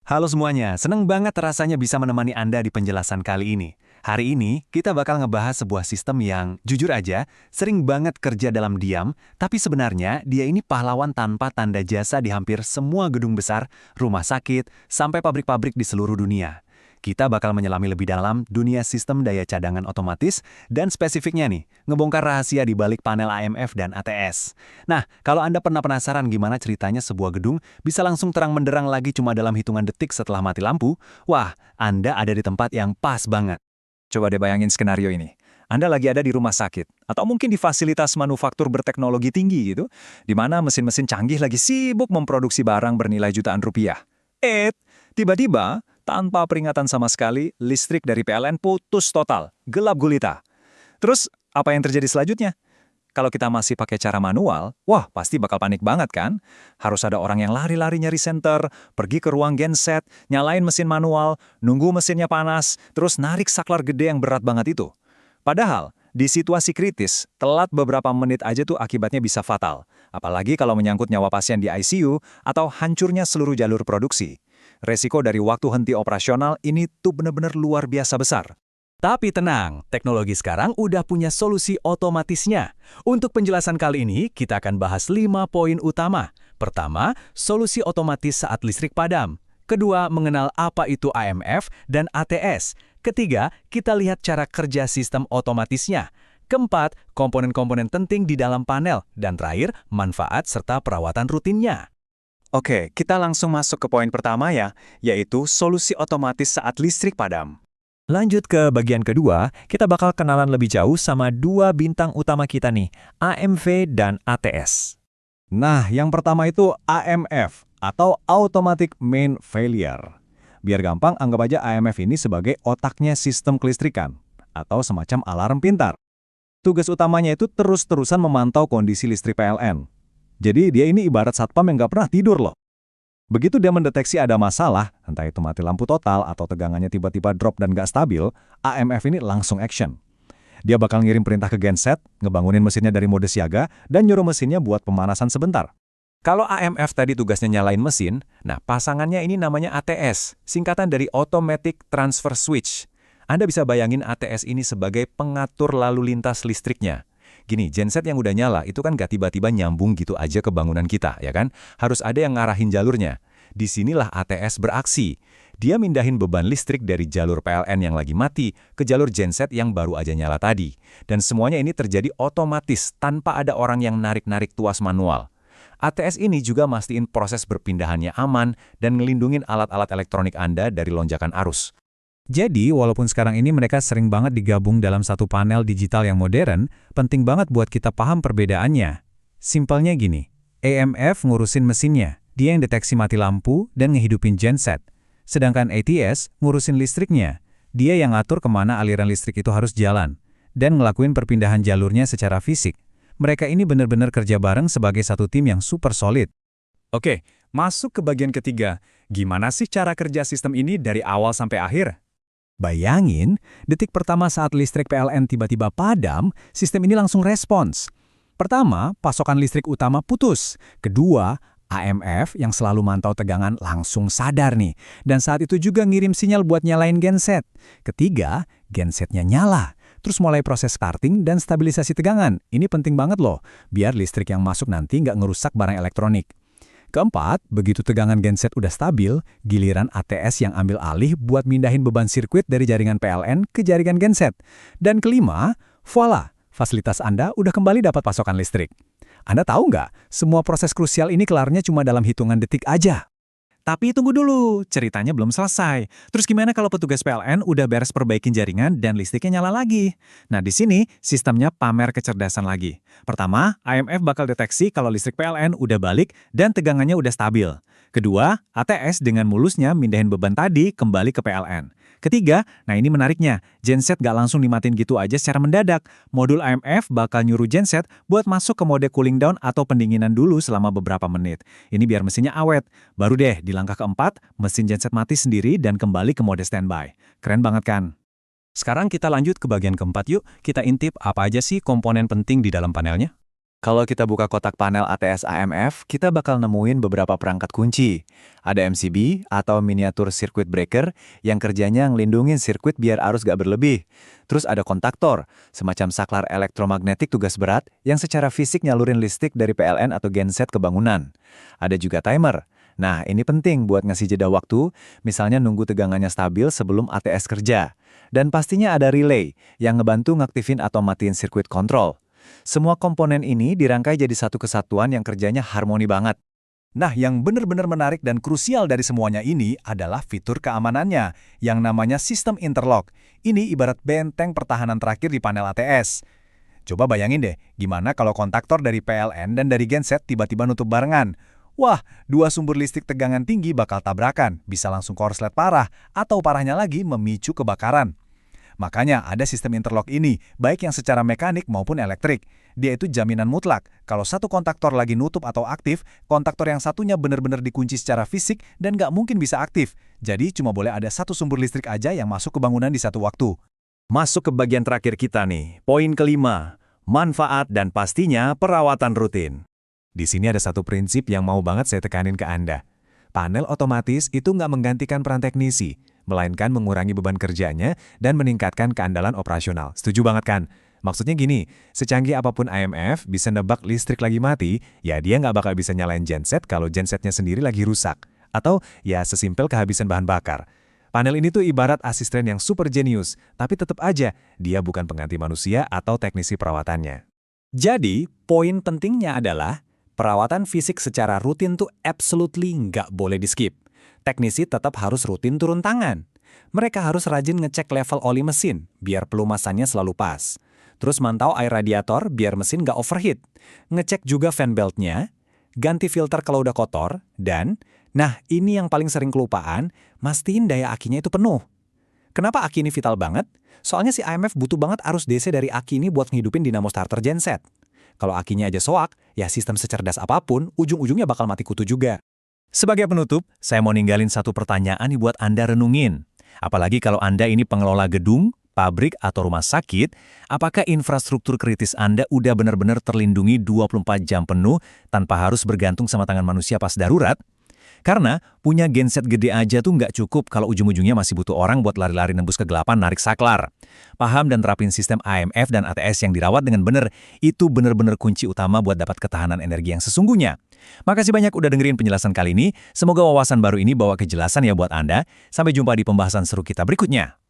Halo semuanya, seneng banget rasanya bisa menemani Anda di penjelasan kali ini. Hari ini, kita bakal ngebahas sebuah sistem yang, jujur aja, sering banget kerja dalam diam, tapi sebenarnya dia ini pahlawan tanpa tanda jasa di hampir semua gedung besar, rumah sakit, sampai pabrik-pabrik di seluruh dunia. Kita bakal menyelami lebih dalam dunia sistem daya cadangan otomatis, dan spesifiknya nih, ngebongkar rahasia di balik panel AMF dan ATS. Nah, kalau Anda pernah penasaran gimana ceritanya sebuah gedung bisa langsung terang menderang lagi cuma dalam hitungan detik setelah mati lampu, wah, Anda ada di tempat yang pas banget. Coba deh bayangin skenario ini. Anda lagi ada di rumah sakit, atau mungkin di fasilitas manufaktur berteknologi tinggi gitu, di mana mesin-mesin canggih lagi sibuk memproduksi barang bernilai jutaan rupiah. Tiba-tiba, tanpa peringatan sama sekali, listrik dari PLN putus total, gelap gulita. Terus, apa yang terjadi selanjutnya? Kalau kita masih pakai cara manual, wah pasti bakal panik banget kan? Harus ada orang yang lari-lari nyari senter, pergi ke ruang genset, nyalain mesin manual, nunggu mesinnya panas, terus narik saklar gede yang berat banget itu. Padahal, di situasi kritis, telat beberapa menit aja tuh akibatnya bisa fatal. Apalagi kalau menyangkut nyawa pasien di ICU atau hancurnya seluruh jalur produksi. Resiko dari waktu henti operasional ini tuh benar-benar luar biasa besar. Tapi tenang, teknologi sekarang udah punya solusi otomatisnya. Untuk penjelasan kali ini, kita akan bahas 5 poin utama. Pertama, solusi otomatis saat listrik padam. Kedua, mengenal apa itu AMF dan ATS. Ketiga, kita lihat cara kerja sistem otomatisnya. Keempat, komponen-komponen penting di dalam panel. Dan terakhir, manfaat serta perawatan rutinnya. Oke, kita langsung masuk ke poin pertama ya, yaitu solusi otomatis saat listrik padam. Lanjut ke bagian kedua, kita bakal kenalan lebih jauh sama dua bintang utama kita nih, AMV dan ATS. Nah, yang pertama itu AMF atau Automatic Main Failure. Biar gampang, anggap aja AMF ini sebagai otaknya sistem kelistrikan atau semacam alarm pintar. Tugas utamanya itu terus-terusan memantau kondisi listrik PLN. Jadi dia ini ibarat satpam yang nggak pernah tidur loh. Begitu dia mendeteksi ada masalah, entah itu mati lampu total atau tegangannya tiba-tiba drop dan nggak stabil, AMF ini langsung action. Dia bakal ngirim perintah ke genset, ngebangunin mesinnya dari mode siaga, dan nyuruh mesinnya buat pemanasan sebentar. Kalau AMF tadi tugasnya nyalain mesin, nah pasangannya ini namanya ATS, singkatan dari Automatic Transfer Switch. Anda bisa bayangin ATS ini sebagai pengatur lalu lintas listriknya. Gini, genset yang udah nyala itu kan gak tiba-tiba nyambung gitu aja ke bangunan kita, ya kan? Harus ada yang ngarahin jalurnya. Disinilah ATS beraksi. Dia mindahin beban listrik dari jalur PLN yang lagi mati ke jalur genset yang baru aja nyala tadi. Dan semuanya ini terjadi otomatis tanpa ada orang yang narik-narik tuas manual. ATS ini juga mastiin proses berpindahannya aman dan ngelindungin alat-alat elektronik Anda dari lonjakan arus. Jadi, walaupun sekarang ini mereka sering banget digabung dalam satu panel digital yang modern, penting banget buat kita paham perbedaannya. Simpelnya gini, AMF ngurusin mesinnya, dia yang deteksi mati lampu dan ngehidupin genset. Sedangkan ATS ngurusin listriknya, dia yang ngatur kemana aliran listrik itu harus jalan, dan ngelakuin perpindahan jalurnya secara fisik. Mereka ini benar-benar kerja bareng sebagai satu tim yang super solid. Oke, masuk ke bagian ketiga. Gimana sih cara kerja sistem ini dari awal sampai akhir? Bayangin, detik pertama saat listrik PLN tiba-tiba padam, sistem ini langsung respons. Pertama, pasokan listrik utama putus. Kedua, AMF yang selalu mantau tegangan langsung sadar nih. Dan saat itu juga ngirim sinyal buat nyalain genset. Ketiga, gensetnya nyala. Terus mulai proses starting dan stabilisasi tegangan. Ini penting banget loh, biar listrik yang masuk nanti nggak ngerusak barang elektronik. Keempat, begitu tegangan genset udah stabil, giliran ATS yang ambil alih buat mindahin beban sirkuit dari jaringan PLN ke jaringan genset. Dan kelima, voila, fasilitas Anda udah kembali dapat pasokan listrik. Anda tahu nggak, semua proses krusial ini kelarnya cuma dalam hitungan detik aja. Tapi tunggu dulu, ceritanya belum selesai. Terus gimana kalau petugas PLN udah beres perbaikin jaringan dan listriknya nyala lagi? Nah di sini, sistemnya pamer kecerdasan lagi. Pertama, AMF bakal deteksi kalau listrik PLN udah balik dan tegangannya udah stabil. Kedua, ATS dengan mulusnya mindahin beban tadi kembali ke PLN. Ketiga, nah ini menariknya, genset gak langsung dimatiin gitu aja secara mendadak. Modul AMF bakal nyuruh genset buat masuk ke mode cooling down atau pendinginan dulu selama beberapa menit. Ini biar mesinnya awet. Baru deh, di langkah keempat, mesin genset mati sendiri dan kembali ke mode standby. Keren banget kan? Sekarang kita lanjut ke bagian keempat yuk, kita intip apa aja sih komponen penting di dalam panelnya. Kalau kita buka kotak panel ATS AMF, kita bakal nemuin beberapa perangkat kunci. Ada MCB atau miniatur circuit breaker yang kerjanya ngelindungin sirkuit biar arus gak berlebih. Terus ada kontaktor, semacam saklar elektromagnetik tugas berat yang secara fisik nyalurin listrik dari PLN atau genset ke bangunan. Ada juga timer. Nah, ini penting buat ngasih jeda waktu, misalnya nunggu tegangannya stabil sebelum ATS kerja. Dan pastinya ada relay yang ngebantu ngaktifin atau matiin sirkuit kontrol. Semua komponen ini dirangkai jadi satu kesatuan yang kerjanya harmoni banget. Nah, yang benar-benar menarik dan krusial dari semuanya ini adalah fitur keamanannya, yang namanya sistem interlock. Ini ibarat benteng pertahanan terakhir di panel ATS. Coba bayangin deh, gimana kalau kontaktor dari PLN dan dari genset tiba-tiba nutup barengan. Wah, dua sumber listrik tegangan tinggi bakal tabrakan, bisa langsung korslet parah, atau parahnya lagi memicu kebakaran. Makanya ada sistem interlock ini, baik yang secara mekanik maupun elektrik. Dia itu jaminan mutlak. Kalau satu kontaktor lagi nutup atau aktif, kontaktor yang satunya benar-benar dikunci secara fisik dan nggak mungkin bisa aktif. Jadi cuma boleh ada satu sumber listrik aja yang masuk ke bangunan di satu waktu. Masuk ke bagian terakhir kita nih, poin kelima, manfaat dan pastinya perawatan rutin. Di sini ada satu prinsip yang mau banget saya tekanin ke Anda. Panel otomatis itu nggak menggantikan peran teknisi, melainkan mengurangi beban kerjanya dan meningkatkan keandalan operasional. Setuju banget kan? Maksudnya gini, secanggih apapun AMF bisa nebak listrik lagi mati, ya dia nggak bakal bisa nyalain genset kalau gensetnya sendiri lagi rusak. Atau ya sesimpel kehabisan bahan bakar. Panel ini tuh ibarat asisten yang super jenius, tapi tetap aja dia bukan pengganti manusia atau teknisi perawatannya. Jadi, poin pentingnya adalah perawatan fisik secara rutin tuh absolutely nggak boleh di-skip. Teknisi tetap harus rutin turun tangan. Mereka harus rajin ngecek level oli mesin, biar pelumasannya selalu pas. Terus mantau air radiator biar mesin nggak overheat. Ngecek juga fan beltnya, ganti filter kalau udah kotor, dan, nah ini yang paling sering kelupaan, mastiin daya akinya itu penuh. Kenapa aki ini vital banget? Soalnya si AMF butuh banget arus DC dari aki ini buat ngehidupin dinamo starter genset. Kalau akinya aja soak, ya sistem secerdas apapun, ujung-ujungnya bakal mati kutu juga. Sebagai penutup, saya mau ninggalin satu pertanyaan nih buat Anda renungin. Apalagi kalau Anda ini pengelola gedung, pabrik, atau rumah sakit, apakah infrastruktur kritis Anda udah benar-benar terlindungi 24 jam penuh tanpa harus bergantung sama tangan manusia pas darurat? Karena punya genset gede aja tuh nggak cukup kalau ujung-ujungnya masih butuh orang buat lari-lari nembus kegelapan narik saklar. Paham dan terapin sistem AMF dan ATS yang dirawat dengan benar, itu benar-benar kunci utama buat dapat ketahanan energi yang sesungguhnya. Makasih banyak udah dengerin penjelasan kali ini. Semoga wawasan baru ini bawa kejelasan ya buat Anda. Sampai jumpa di pembahasan seru kita berikutnya.